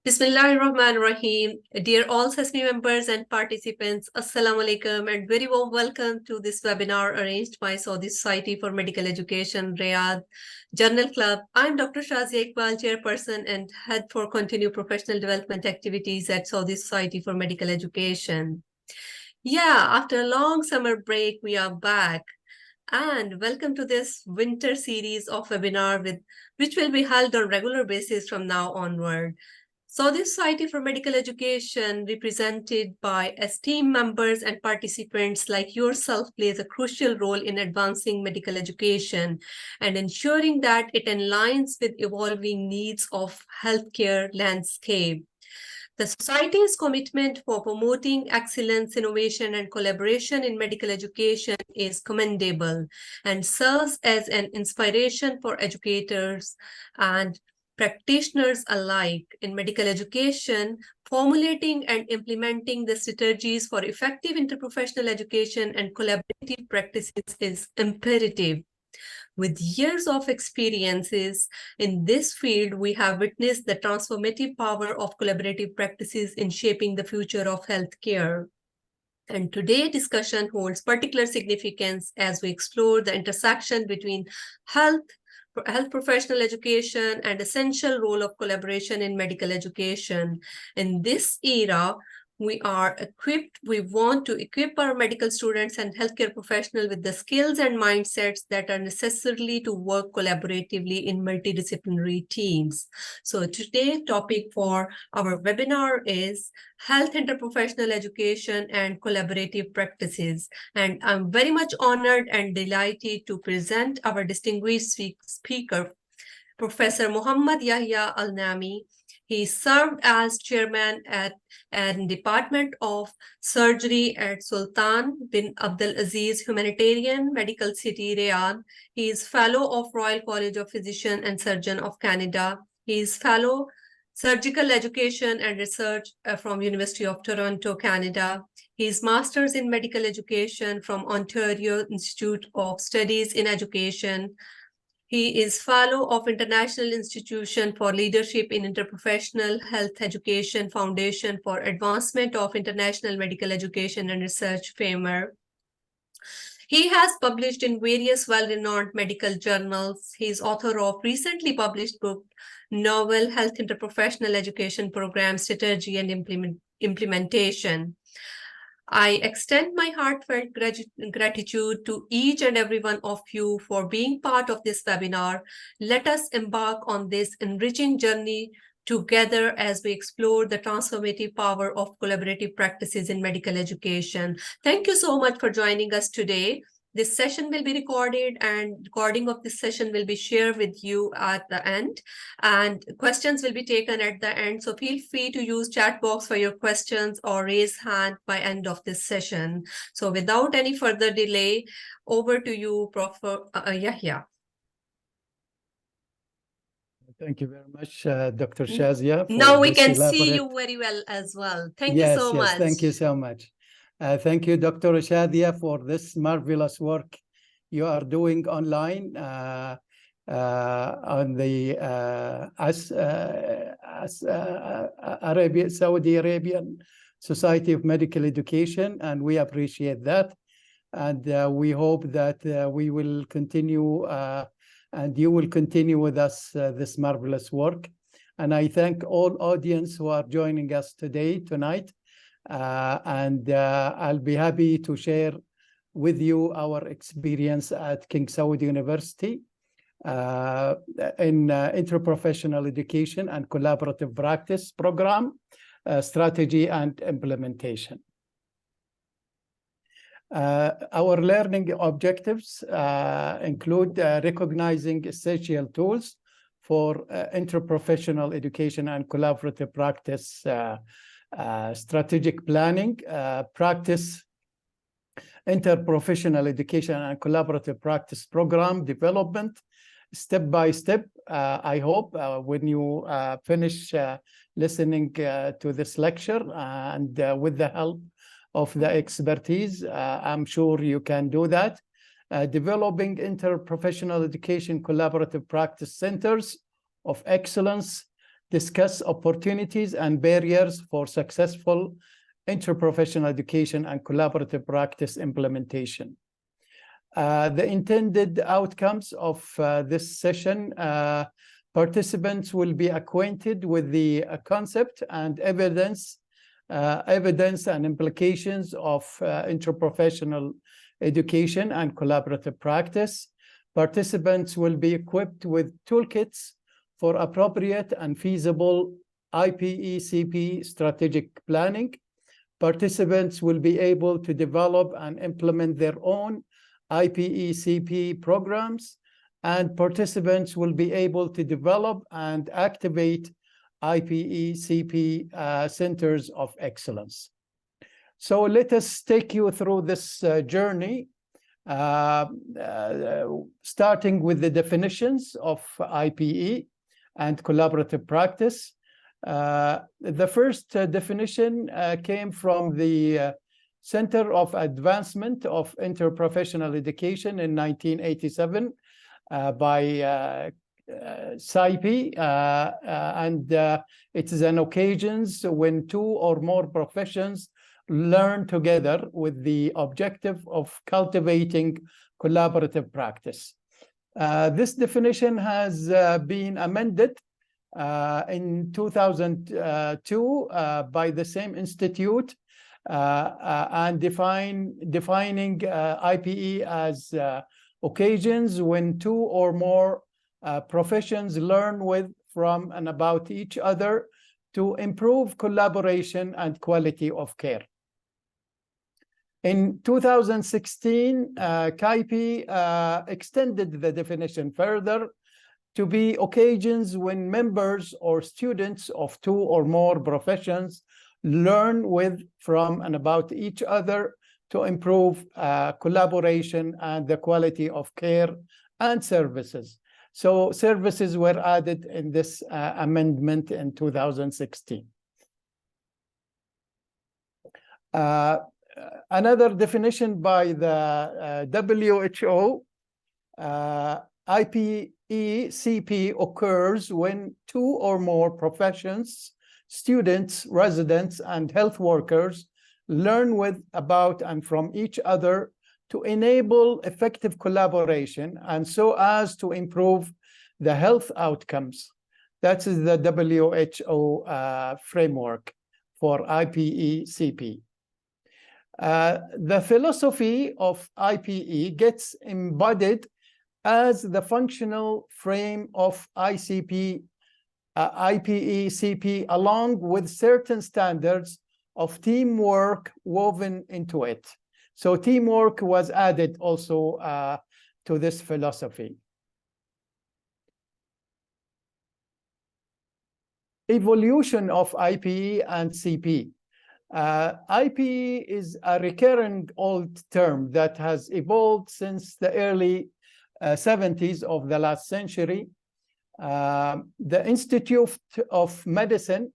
Bismillahirrahmanirrahim. Dear all SESMI members and participants, Assalamu alaikum and very warm welcome to this webinar arranged by Saudi Society for Medical Education, Riyadh Journal Club. I'm Dr. Shazia Iqbal, Chairperson and Head for Continued Professional Development Activities at Saudi Society for Medical Education. After a long summer break, we are back. And welcome to this winter series of webinar which will be held on regular basis from now onward. Saudi Society for Medical Education, represented by esteemed members and participants like yourself, plays a crucial role in advancing medical education and ensuring that it aligns with evolving needs of healthcare landscape. The Society's commitment for promoting excellence, innovation, and collaboration in medical education is commendable and serves as an inspiration for educators and practitioners alike in medical education. Formulating and implementing the strategies for effective interprofessional education and collaborative practices is imperative. With years of experiences in this field, we have witnessed the transformative power of collaborative practices in shaping the future of healthcare. And today's discussion holds particular significance as we explore the intersection between health professional education and essential role of collaboration in medical education. In this era, we want to equip our medical students and healthcare professionals with the skills and mindsets that are necessary to work collaboratively in multidisciplinary teams. So today's topic for our webinar is health interprofessional education and collaborative practices. And I'm very much honored and delighted to present our distinguished speaker, Professor Muhammad Yahya Al-Nami. He served as chairman at the Department of Surgery at Sultan bin Abdulaziz Humanitarian Medical City, Riyadh. He is fellow of Royal College of Physicians and Surgeons of Canada. He is fellow Surgical Education and Research from University of Toronto, Canada. He is Master's in Medical Education from Ontario Institute of Studies in Education. He is Fellow of International Institution for Leadership in Interprofessional Health Education Foundation for Advancement of International Medical Education and Research, FAMER. He has published in various well-renowned medical journals. He is author of recently published book, Novel Health Interprofessional Education Program Strategy and Implementation. I extend my heartfelt gratitude to each and every one of you for being part of this webinar. Let us embark on this enriching journey together as we explore the transformative power of collaborative practices in medical education. Thank you so much for joining us today. This session will be recorded and recording of this session will be shared with you at the end, and questions will be taken at the end. So feel free to use chat box for your questions or raise hand by end of this session. So without any further delay, over to you, Prof. Yahya. Thank you very much, Dr. Shazia. Now we can see you very well as well. Thank you so much. Yes, thank you so much. Thank you, Dr. Shazia, for this marvelous work you are doing online on the Saudi Arabian Society of Medical Education, and we appreciate that. And we hope that we will continue and you will continue with us this marvelous work. And I thank all audience who are joining us tonight. And I'll be happy to share with you our experience at King Saud University in interprofessional education and collaborative practice program, strategy and implementation. Our learning objectives include recognizing essential tools for interprofessional education and collaborative practice, strategic planning, practice, interprofessional education and collaborative practice program development, step by step. I hope when you finish listening to this lecture and with the help of the expertise, I'm sure you can do that. Developing interprofessional education collaborative practice centers of excellence discuss opportunities and barriers for successful interprofessional education and collaborative practice implementation. The intended outcomes of this session, participants will be acquainted with the concept and evidence and implications of interprofessional education and collaborative practice. Participants will be equipped with toolkits for appropriate and feasible IPE-CP strategic planning. Participants will be able to develop and implement their own IPE-CP programs, and participants will be able to develop and activate IPE-CP centers of excellence. So let us take you through this journey, starting with the definitions of IPE and collaborative practice. The first definition came from the Center of Advancement of Interprofessional Education in 1987 by SIPE, and it is an occasions when two or more professions learn together with the objective of cultivating collaborative practice. This definition has been amended in 2002 by the same institute, and defining IPE as occasions when two or more professions learn with, from, and about each other to improve collaboration and quality of care. In 2016, CIPE extended the definition further to be occasions when members or students of two or more professions learn with, from, and about each other to improve collaboration and the quality of care and services. So services were added in this amendment in 2016. Another definition by the WHO, IPE-CP occurs when two or more professions, students, residents, and health workers learn with, about, and from each other to enable effective collaboration and so as to improve the health outcomes. That is the WHO framework for IPE-CP. The philosophy of IPE gets embodied as the functional frame of IPE-CP, along with certain standards of teamwork woven into it. So teamwork was added also to this philosophy. Evolution of IPE and CP. IPE is a recurring old term that has evolved since the early 70s of the last century. The Institute of Medicine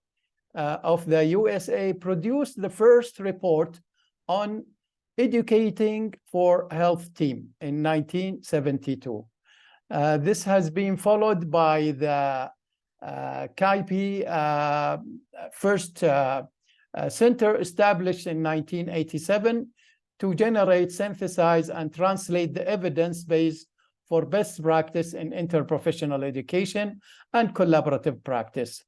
of the USA produced the first report on educating for health team in 1972. This has been followed by the CIPE first center established in 1987 to generate, synthesize, and translate the evidence base for best practice in interprofessional education and collaborative practice.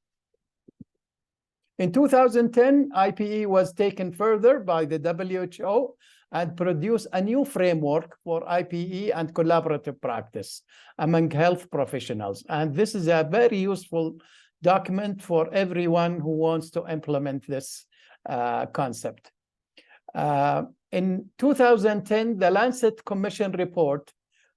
In 2010, IPE was taken further by the WHO and produced a new framework for IPE and collaborative practice among health professionals. And this is a very useful document for everyone who wants to implement this concept. In 2010, the Lancet Commission report,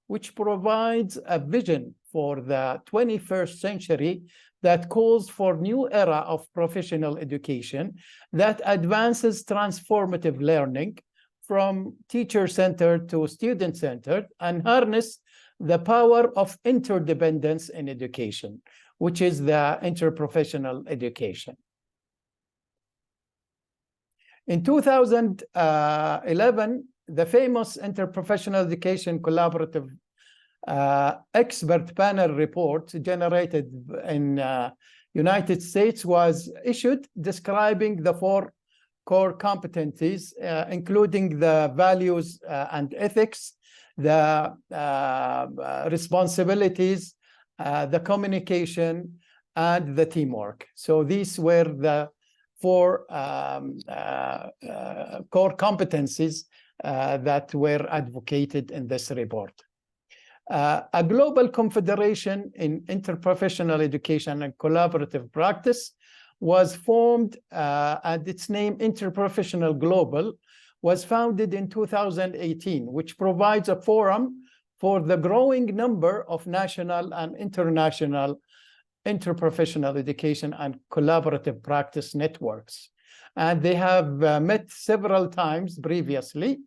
which provides a vision for the 21st century that calls for new era of professional education that advances transformative learning from teacher-centered to student-centered and harness the power of interdependence in education, which is the interprofessional education. In 2011, the famous Interprofessional Education Collaborative expert panel report generated in United States was issued describing the 4 core competencies, including the values and ethics, the responsibilities, the communication, and the teamwork. So these were the 4 core competencies that were advocated in this report. A global confederation in interprofessional education and collaborative practice was formed, and its name, Interprofessional Global, was founded in 2018, which provides a forum for the growing number of national and international interprofessional education and collaborative practice networks. And they have met several times previously,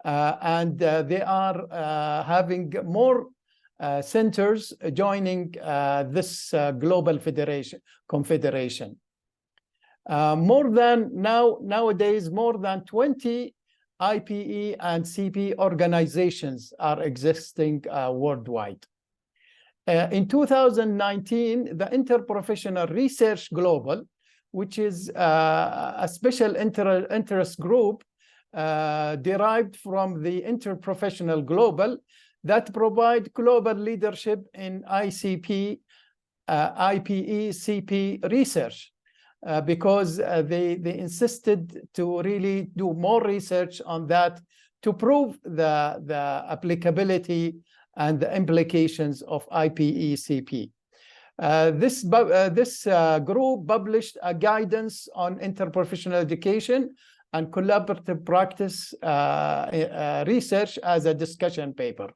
and they are having more centers joining this global confederation. Nowadays, more than 20 IPE and CP organizations are existing worldwide. In 2019, the Interprofessional Research Global, which is a special interest group derived from the Interprofessional Global, that provide global leadership in ICP, IPE, CP research, because they insisted to really do more research on that to prove the applicability and the implications of IPE, CP. This group published a guidance on interprofessional education and collaborative practice research as a discussion paper.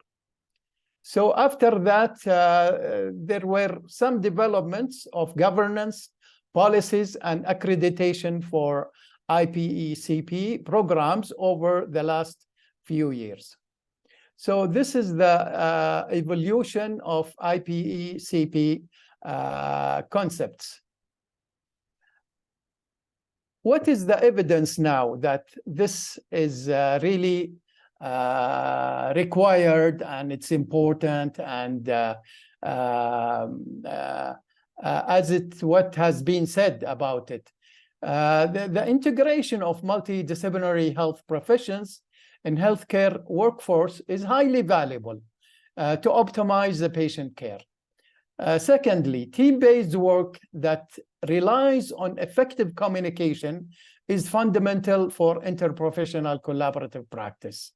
So after that, there were some developments of governance, policies, and accreditation for IPE, CP programs over the last few years. So this is the evolution of IPE, CP concepts. What is the evidence now that this is really required and it's important, and what has been said about it? The integration of multidisciplinary health professions in healthcare workforce is highly valuable to optimize the patient care. Secondly, team-based work that relies on effective communication is fundamental for interprofessional collaborative practice.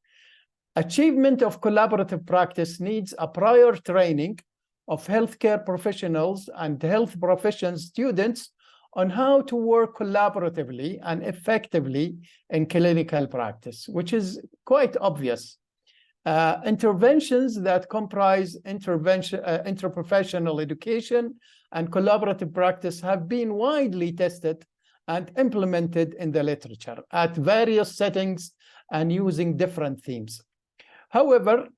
Achievement of collaborative practice needs a prior training of healthcare professionals and health profession students on how to work collaboratively and effectively in clinical practice, which is quite obvious. Interventions that comprise interprofessional education and collaborative practice have been widely tested and implemented in the literature at various settings and using different themes. However,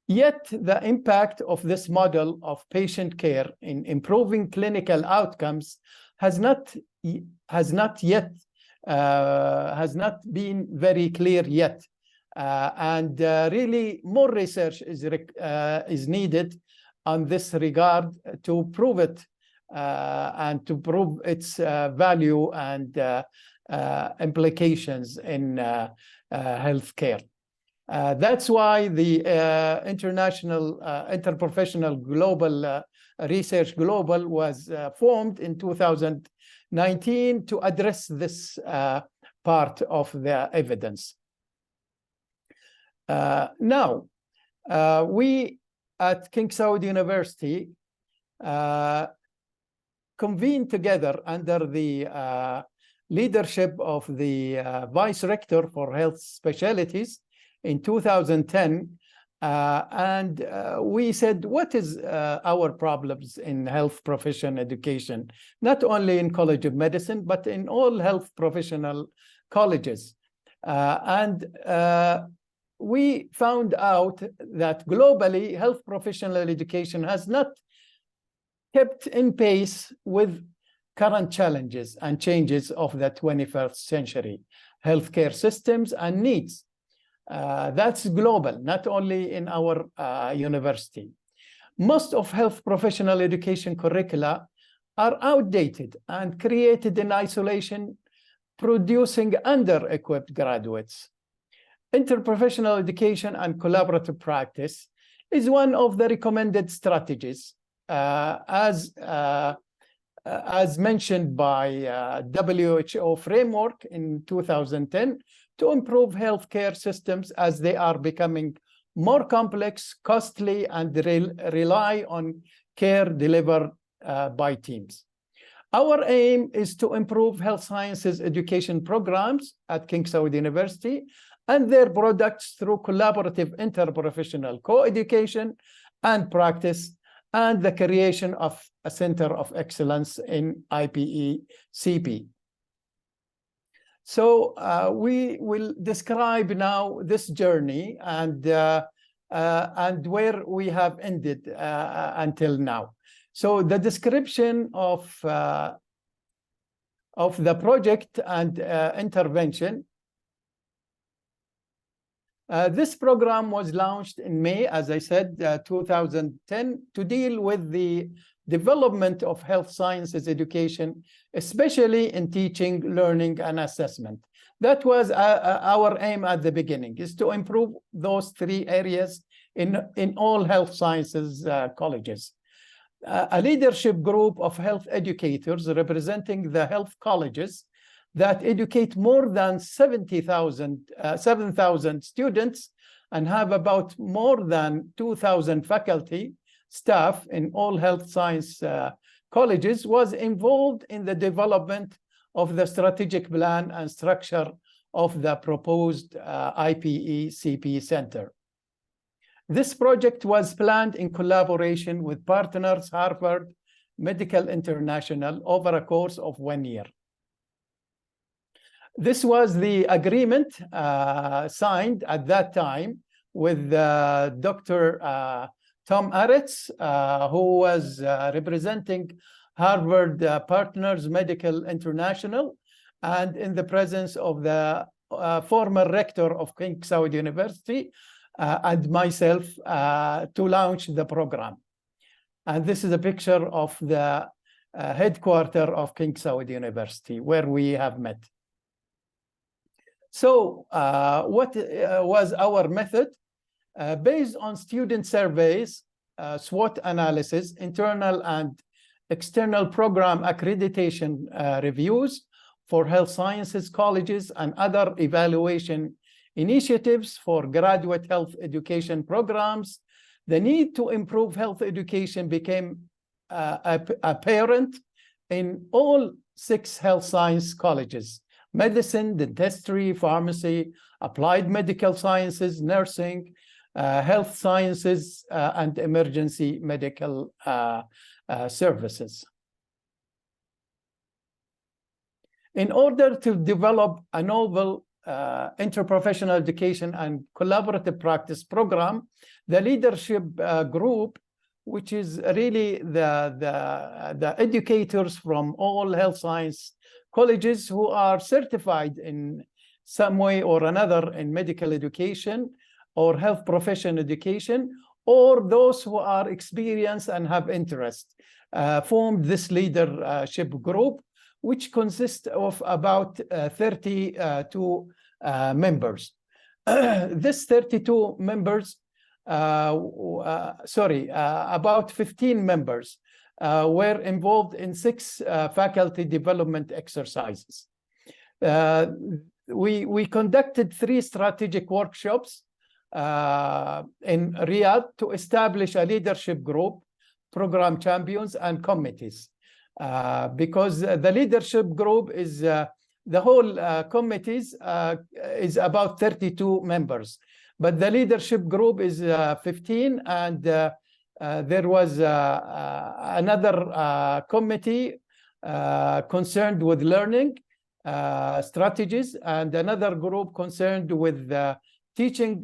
yet the impact of this model of patient care in improving clinical outcomes has not been very clear yet. Really more research is needed on this regard to prove it and to prove its value and implications in healthcare. That's why the International Interprofessional Global Research Global was formed in 2019 to address this part of the evidence. Now, we at King Saud University convened together under the leadership of the Vice Rector for Health Specialties in 2010, and we said, what is our problems in health profession education, not only in College of Medicine, but in all health professional colleges. We found out that globally, health professional education has not kept in pace with current challenges and changes of the 21st century healthcare systems and needs. That's global, not only in our university. Most of health professional education curricula are outdated and created in isolation, producing under-equipped graduates. Interprofessional education and collaborative practice is one of the recommended strategies, as mentioned by WHO framework in 2010, to improve healthcare systems as they are becoming more complex, costly, and rely on care delivered by teams. Our aim is to improve health sciences education programs at King Saud University and their products through collaborative interprofessional co-education and practice, and the creation of a Center of Excellence in IPE-CP. So we will describe now this journey and where we have ended until now. So the description of the project and intervention. This program was launched in May, as I said, 2010, to deal with the development of health sciences education, especially in teaching, learning, and assessment. That was our aim at the beginning, is to improve those three areas in all health sciences colleges. A leadership group of health educators representing the health colleges that educate more than 7,000 students and have about more than 2,000 faculty staff in all health science colleges, was involved in the development of the strategic plan and structure of the proposed IPE-CP Center. This project was planned in collaboration with partners Harvard Medical International over a course of 1 year. This was the agreement signed at that time with Dr. Tom Aretz, who was representing Harvard Partners Medical International, and in the presence of the former rector of King Saud University and myself to launch the program. And this is a picture of the headquarters of King Saud University, where we have met. So what was our method? Based on student surveys, SWOT analysis, internal and external program accreditation reviews for health sciences colleges, and other evaluation initiatives for graduate health education programs, the need to improve health education became apparent in all 6 health science colleges: medicine, dentistry, pharmacy, applied medical sciences, nursing, health sciences, and emergency medical services. In order to develop a novel interprofessional education and collaborative practice program, the leadership group, which is really the educators from all health science colleges who are certified in some way or another in medical education or health profession education, or those who are experienced and have interest, formed this leadership group, which consists of about 32 members. This 32 members, about 15 members were involved in 6 faculty development exercises. We conducted 3 strategic workshops in Riyadh to establish a leadership group, program champions, and committees. Because the leadership group is, the whole committees is about 32 members, but the leadership group is 15, and there was another committee concerned with learning strategies, and another group concerned with teaching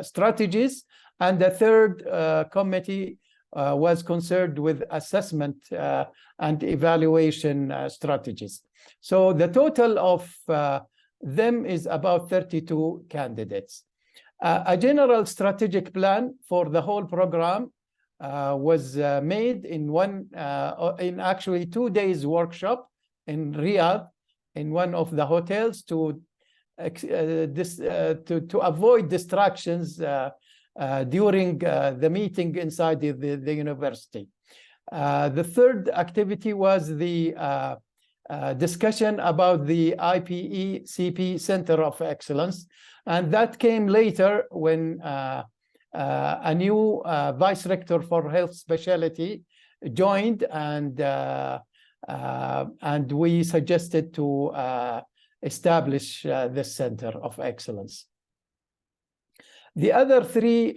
strategies, and the third committee was concerned with assessment and evaluation strategies. So the total of them is about 32 candidates. A general strategic plan for the whole program was made in actually 2 days workshop in Riyadh, in one of the hotels, to avoid distractions during the meeting inside the university. The third activity was the discussion about the IPE-CP Center of Excellence, and that came later when a new vice rector for health specialty joined, and we suggested to establish this Center of Excellence. The other three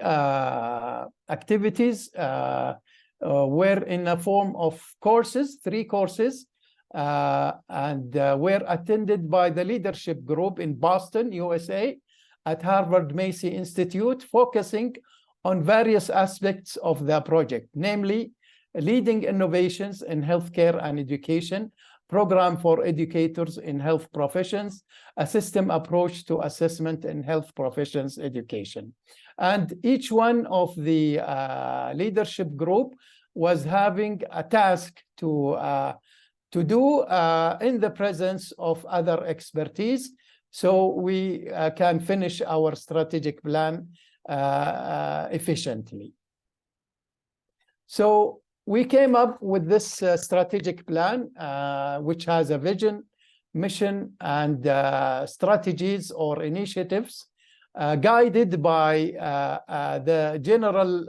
activities were in a form of courses, 3 courses, and were attended by the leadership group in Boston, USA, at Harvard Macy Institute, focusing on various aspects of the project, namely leading innovations in healthcare and education, program for educators in health professions, a system approach to assessment in health professions education. And each one of the leadership group was having a task to do in the presence of other expertise, so we can finish our strategic plan efficiently. So we came up with this strategic plan, which has a vision, mission, and strategies or initiatives guided by the general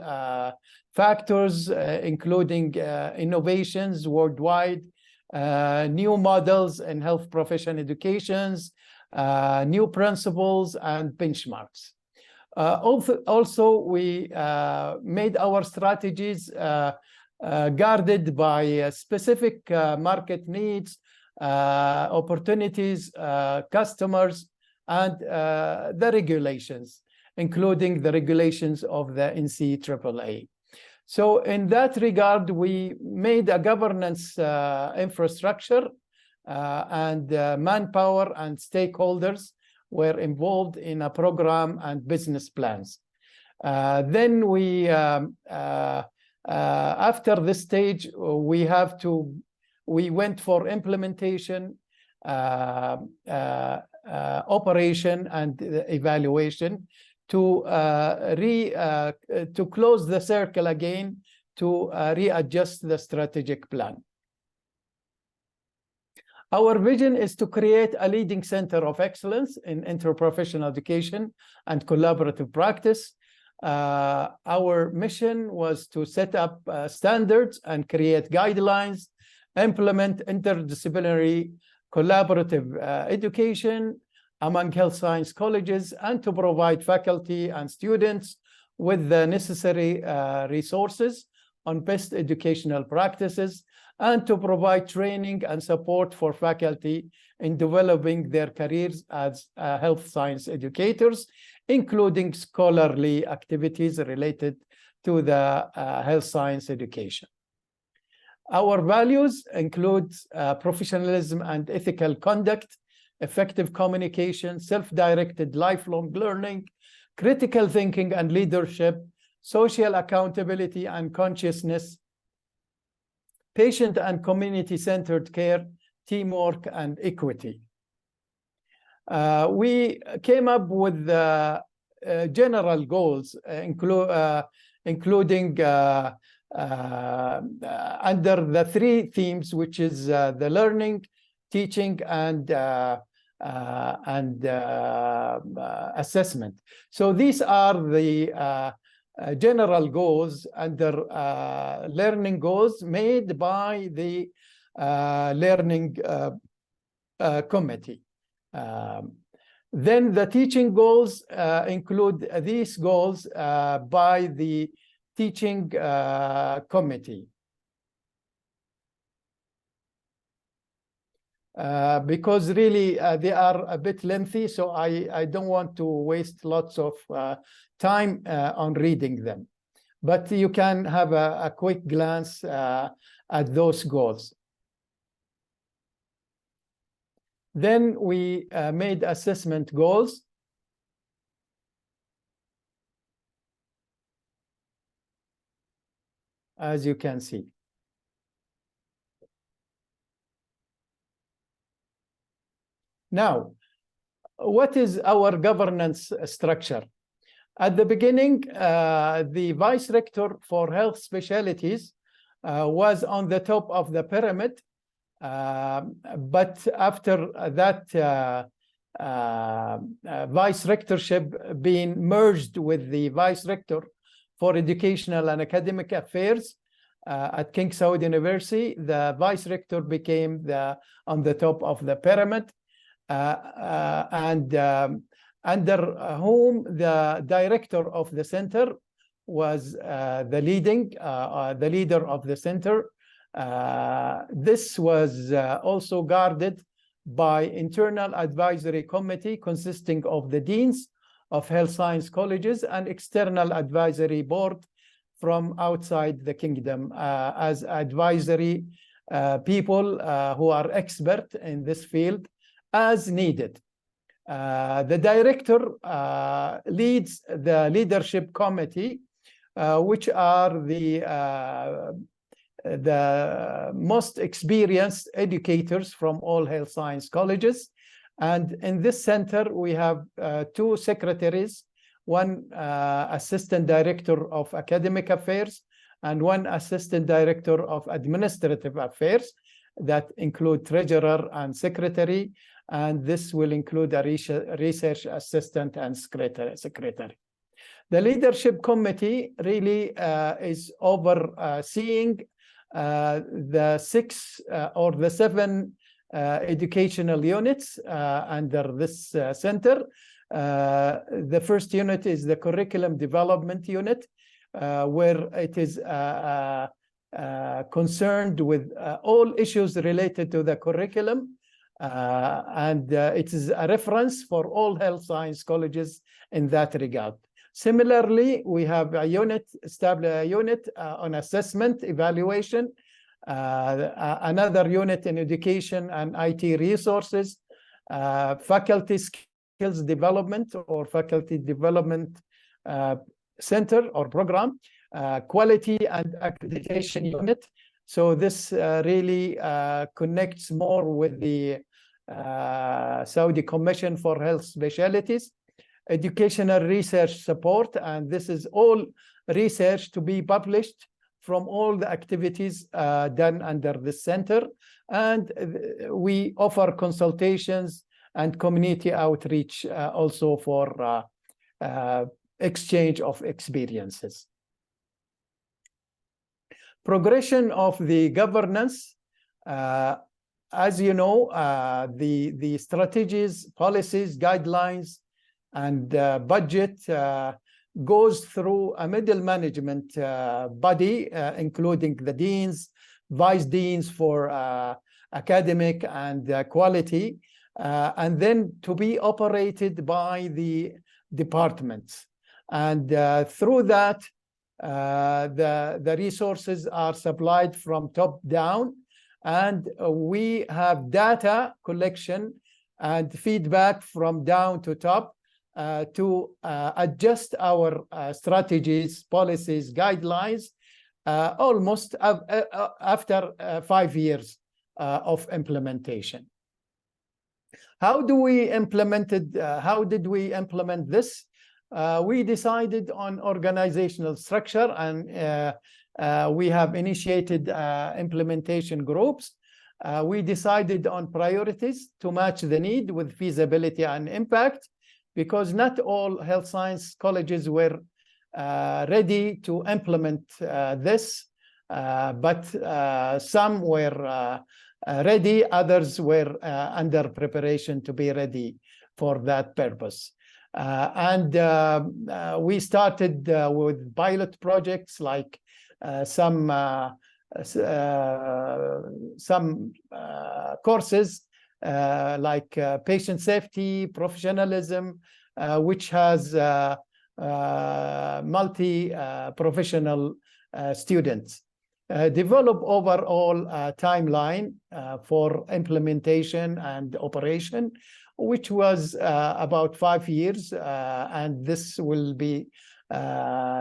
factors, including innovations worldwide, new models in health profession educations, new principles, and benchmarks. Also, we made our strategies guarded by specific market needs, opportunities, customers, and the regulations, including the regulations of the NCAA. So in that regard, we made a governance infrastructure, and manpower and stakeholders were involved in a program and business plans. Then we, after this stage, we went for implementation, operation, and evaluation to close the circle again, to readjust the strategic plan. Our vision is to create a leading center of excellence in interprofessional education and collaborative practice. Our mission was to set up standards and create guidelines, implement interdisciplinary collaborative education among health science colleges, and to provide faculty and students with the necessary resources on best educational practices, and to provide training and support for faculty in developing their careers as health science educators, including scholarly activities related to the health science education. Our values include professionalism and ethical conduct, effective communication, self-directed lifelong learning, critical thinking and leadership, social accountability and consciousness, patient and community-centered care, teamwork, and equity. We came up with general goals, including under the 3 themes, which is the learning, teaching, and assessment. So these are the general goals under learning goals made by the learning committee. Then the teaching goals include these goals by the teaching committee. Because really they are a bit lengthy, so I don't want to waste lots of time on reading them. But you can have a quick glance at those goals. Then we made assessment goals. as you can see. Now, what is our governance structure? At the beginning, the vice rector for health specialties was on the top of the pyramid. But after that vice rectorship being merged with the vice rector for educational and academic affairs at King Saud University, the vice rector became on the top of the pyramid. Under whom the director of the center was the leader of the center. This was also guarded by internal advisory committee consisting of the deans of health science colleges and external advisory board from outside the kingdom as advisory people who are expert in this field as needed. The director leads the leadership committee, which are the most experienced educators from all health science colleges. And in this center, we have two secretaries, one assistant director of academic affairs and one assistant director of administrative affairs that include treasurer and secretary. And this will include a research assistant and secretary. The leadership committee really is overseeing the 6 or the 7 educational units under this center. The first unit is the curriculum development unit, where it is concerned with all issues related to the curriculum. And it is a reference for all health science colleges in that regard. Similarly, we have a unit, established a unit on assessment evaluation, another unit in education and IT resources, faculty skills development or faculty development center or program, quality and accreditation unit. So this really connects more with the Saudi Commission for Health Specialties, educational research support, and this is all research to be published from all the activities done under this center. And we offer consultations and community outreach also for exchange of experiences. Progression of the governance. As you know, the strategies, policies, guidelines, and budget goes through a middle management body, including the deans, vice deans for academic and quality, and then to be operated by the departments. And through that, the resources are supplied from top down, and we have data collection and feedback from down to top to adjust our strategies, policies, guidelines almost after 5 years of implementation. How do we implement it? How did we implement this? We decided on organizational structure, and we have initiated implementation groups. We decided on priorities to match the need with feasibility and impact, because not all health science colleges were ready to implement this, but some were ready, others were under preparation to be ready for that purpose. We started with pilot projects like some courses like patient safety, professionalism, which has multi-professional students. Develop overall timeline for implementation and operation, which was about 5 years, and this will be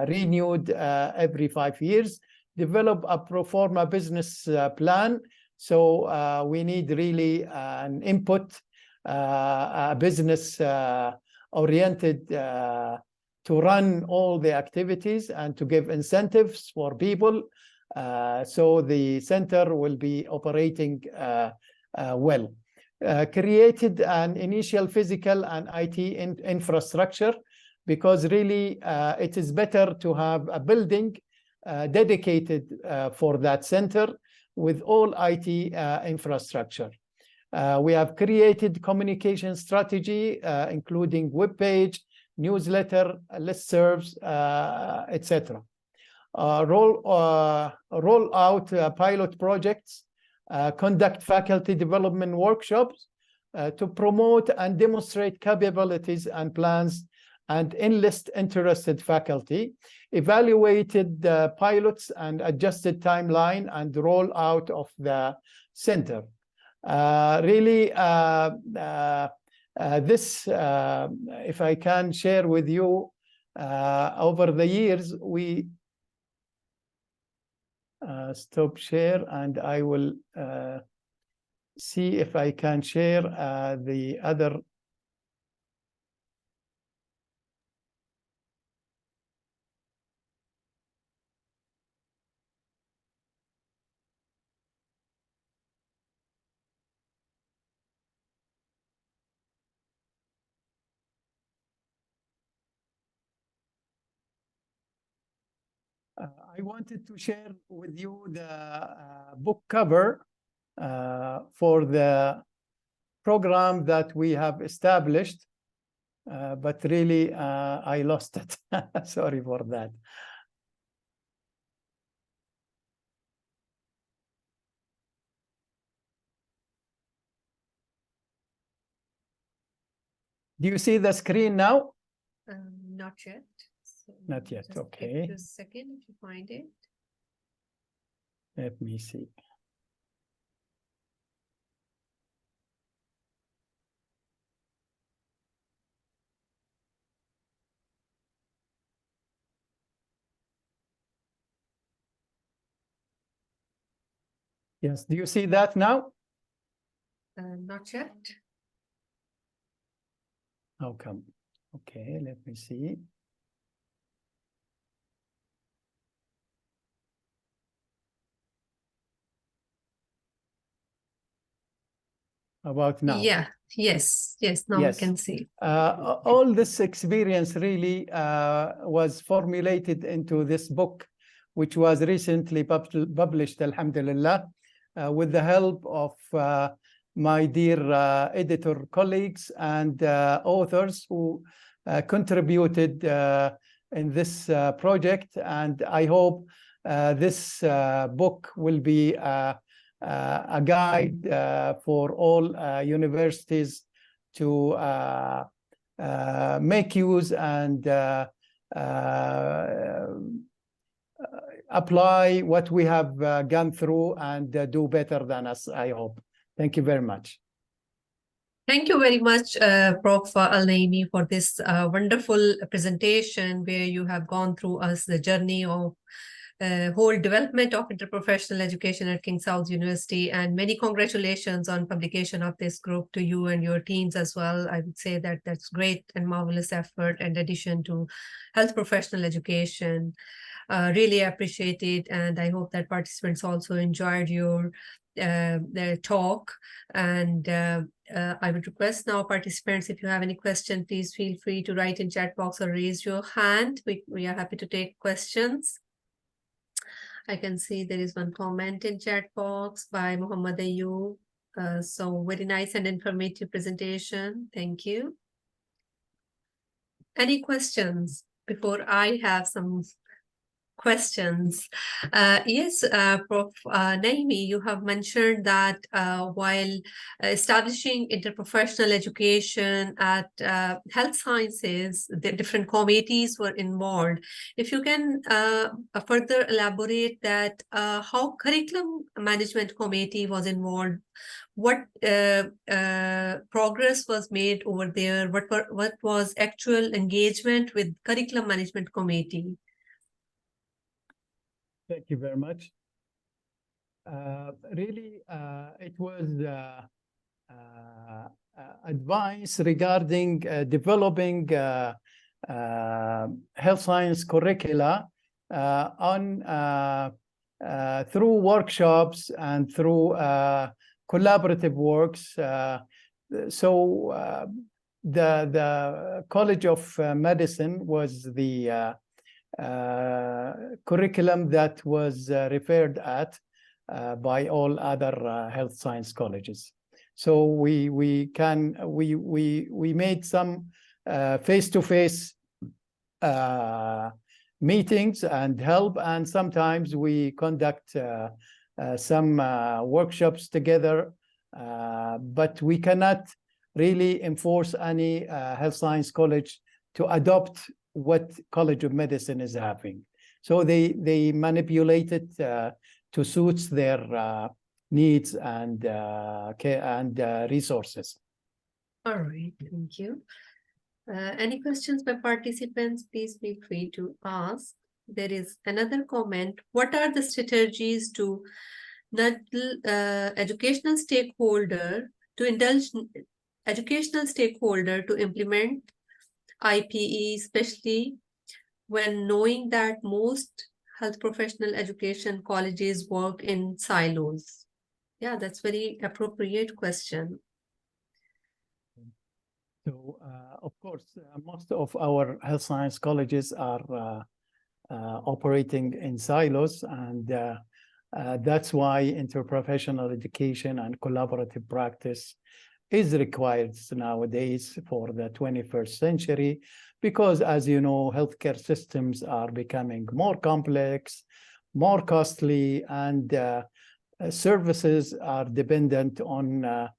renewed every 5 years develop a pro forma business plan. So we need really an input, a business oriented to run all the activities and to give incentives for people. So the center will be operating well. Created an initial physical and IT infrastructure, because really it is better to have a building dedicated for that center with all IT infrastructure. We have created communication strategy, including web page, newsletter, listservs, etc. Roll out pilot projects, conduct faculty development workshops to promote and demonstrate capabilities and plans, and enlist interested faculty, evaluated the pilots and adjusted timeline and roll out of the center. Really, this, if I can share with you, over the years, we stop share, and I will see if I can share the other. I wanted to share with you the book cover for the program that we have established, but really I lost it. Sorry for that. Do you see the screen now? Not yet. So Not yet, just okay. give it a second if you find it. Let me see. Yes, do you see that now? Not yet. How come? Okay, let me see. About now? Yeah, yes, now Yes. we can see. All this experience really was formulated into this book, which was recently published, alhamdulillah, with the help of my dear editor colleagues and authors who contributed in this project. And I hope this book will be a guide for all universities to make use and apply what we have gone through and do better than us, I hope. Thank you very much. Thank you very much, Prof. Al-Naimi, for this wonderful presentation where you have gone through us the journey of whole development of interprofessional education at King Saud University, and many congratulations on publication of this group to you and your teams as well. I would say that that's great and marvelous effort and addition to health professional education. Really appreciate it, and I hope that participants also enjoyed your talk. And I would request now participants, if you have any question, please feel free to write in chat box or raise your hand. We are happy to take questions. I can see there is one comment in chat box by Muhammad Ayub. So very nice and informative presentation. Thank you. Any questions before I have some questions? Yes, Prof. Naimi, you have mentioned that while establishing interprofessional education at health sciences, the different committees were involved. If you can further elaborate that, how curriculum management committee was involved, what progress was made over there, what was actual engagement with curriculum management committee? Thank you very much. Really, it was advice regarding developing health science curricula through workshops and through collaborative works. The College of Medicine was the curriculum that was referred at by all other health science colleges. So we made some face-to-face meetings and help, and sometimes we conduct some workshops together, but we cannot really enforce any health science college to adopt what College of Medicine is having. So they manipulate it to suit their needs and resources. All right, thank you. Any questions by participants? Please feel free to ask. There is another comment. What are the strategies to educational stakeholder to implement IPE, especially when knowing that most health professional education colleges work in silos? Yeah, that's very appropriate question. So, of course, most of our health science colleges are operating in silos, and that's why interprofessional education and collaborative practice is required nowadays for the 21st century, because, as you know, healthcare systems are becoming more complex, more costly, and services are dependent on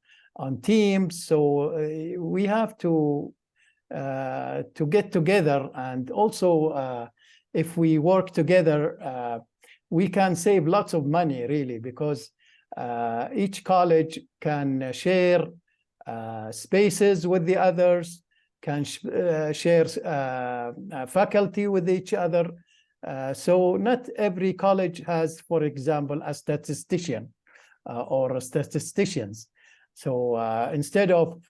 teams. So we have to get together, and also if we work together, we can save lots of money, really, because each college can share spaces with the others, can share faculty with each other. So not every college has, for example, a statistician or statisticians. So instead of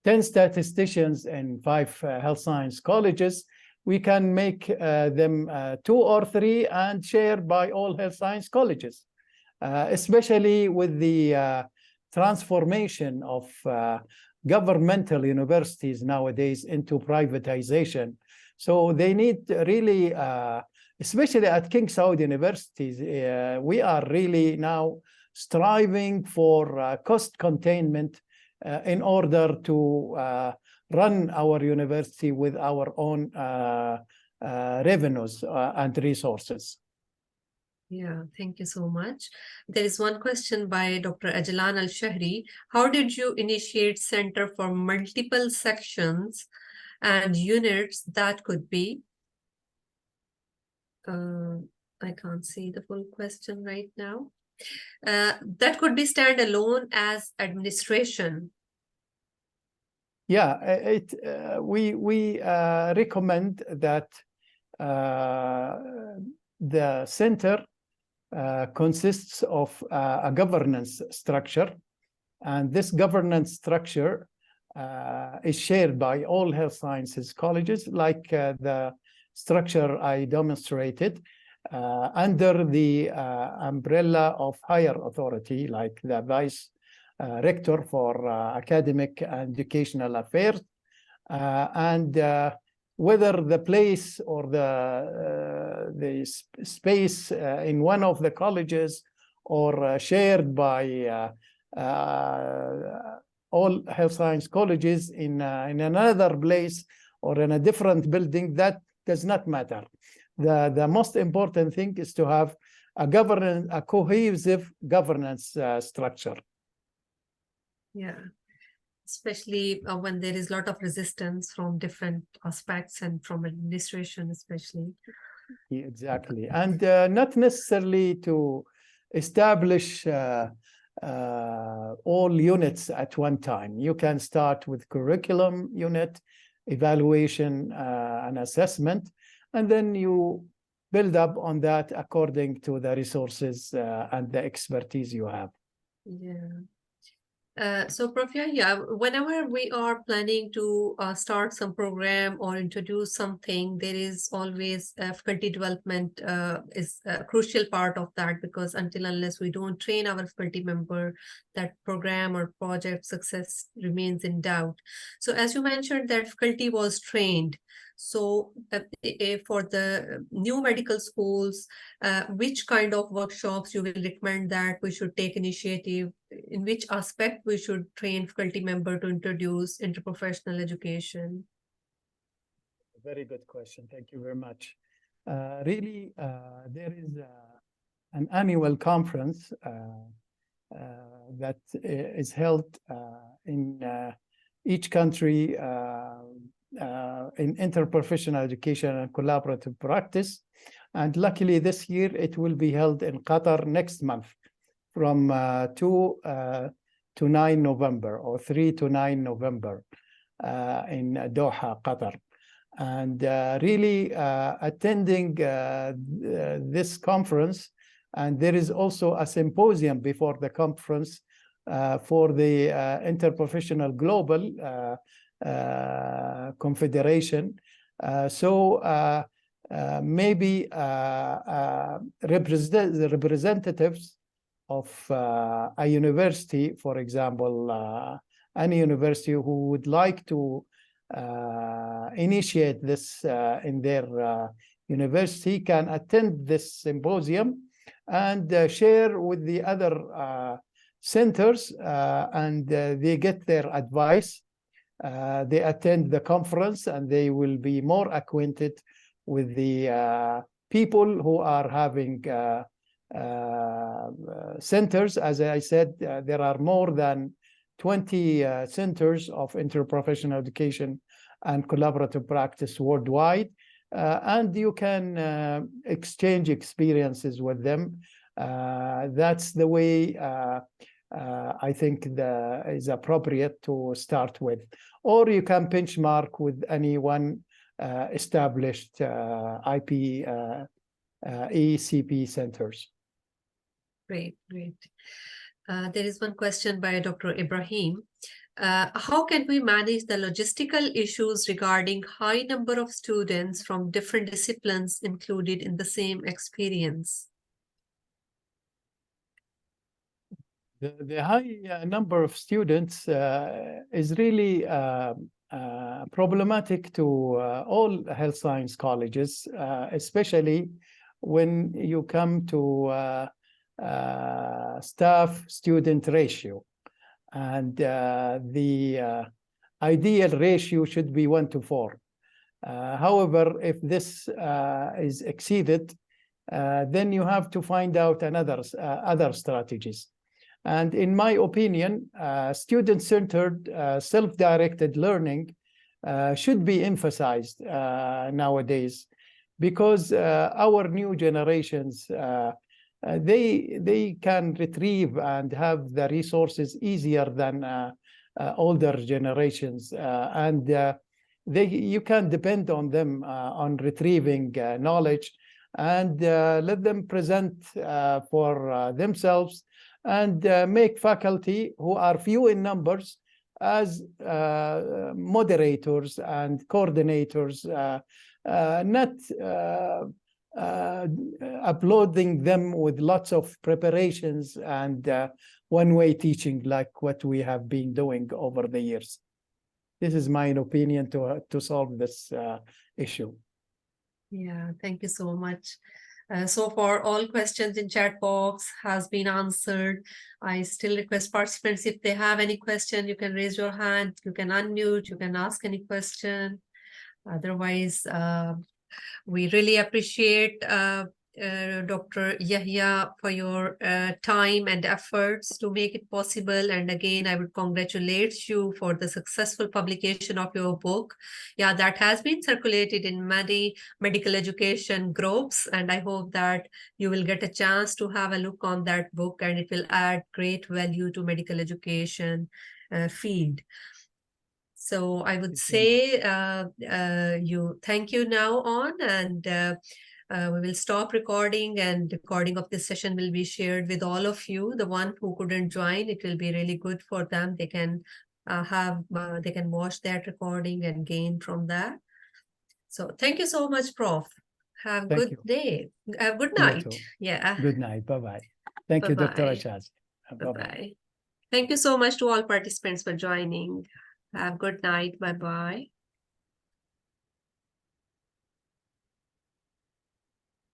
10 statisticians in 5 health science colleges, we can make them 2 or 3 and shared by all health science colleges, especially with the transformation of governmental universities nowadays into privatization. So they need really, especially at King Saud universities, we are really now striving for cost containment in order to run our university with our own revenues and resources. Yeah, thank you so much. There is one question by Dr. Ajlan Al-Shahri. How did you initiate Center for multiple sections and units that could be? I can't see the full question right now. That could be standalone as administration. Yeah, we recommend that the center consists of a governance structure, and this governance structure is shared by all health sciences colleges, like the structure I demonstrated, under the umbrella of higher authority, like the vice rector for academic and educational affairs, and whether the place or the space in one of the colleges or shared by all health science colleges in another place or in a different building, that does not matter. The most important thing is to have a cohesive governance structure. Yeah, especially when there is a lot of resistance from different aspects and from administration, especially. Yeah, exactly. And not necessarily to establish all units at one time. You can start with curriculum unit, evaluation and assessment, and then you build up on that according to the resources and the expertise you have. Yeah. So Prof, yeah, whenever we are planning to start some program or introduce something, there is always faculty development is a crucial part of that, because until unless we don't train our faculty member, that program or project success remains in doubt. So as you mentioned that faculty was trained. So for the new medical schools, which kind of workshops you will recommend that we should take initiative? In which aspect we should train faculty member to introduce interprofessional education? Very good question. Thank you very much. Really, there is an annual conference that is held in each country in interprofessional education and collaborative practice. And luckily this year it will be held in Qatar next month from 2 to 9 November or 3 to 9 November in Doha, Qatar. And really attending this conference, and there is also a symposium before the conference for the Interprofessional Global Confederation. So maybe the representatives of a university, for example, any university who would like to initiate this in their university can attend this symposium and share with the other centers, and they get their advice. They attend the conference and they will be more acquainted with the people who are having centers. As I said, there are more than 20 centers of interprofessional education and collaborative practice worldwide, and you can exchange experiences with them. That's the way I think is appropriate to start with. Or you can benchmark with any one established IP ECP centers. Great, great. There is one question by Dr. Ibrahim. How can we manage the logistical issues regarding high number of students from different disciplines included in the same experience? The high number of students is really problematic to all health science colleges, especially when you come to staff-student ratio. And the ideal ratio should be 1 to 4. However, if this is exceeded, then you have to find out other strategies. And in my opinion, student-centered, self-directed learning should be emphasized nowadays, because our new generations, they can retrieve and have the resources easier than older generations, and you can depend on them on retrieving knowledge, and let them present for themselves, and make faculty who are few in numbers as moderators and coordinators, not uploading them with lots of preparations and one-way teaching like what we have been doing over the years. This is my opinion to solve this issue. Yeah, thank you so much. So far, all questions in chat box has been answered. I still request participants, if they have any question, you can raise your hand, you can unmute, you can ask any question. Otherwise, we really appreciate Dr. Yahya for your time and efforts to make it possible. And again, I would congratulate you for the successful publication of your book. Yeah, that has been circulated in many medical education groups. And I hope that you will get a chance to have a look on that book, and it will add great value to medical education field. So I would say thank you now on, and We will stop recording, and recording of this session will be shared with all of you. The one who couldn't join, it will be really good for them. They can they can watch that recording and gain from that. So thank you so much, Prof. Have a Thank good you. day. Good You night. too. Yeah. Good night. Bye-bye. Thank you, Dr. Bye-bye. Achaz. Bye-bye. Bye-bye. Thank you so much to all participants for joining. Have a good night. Bye-bye.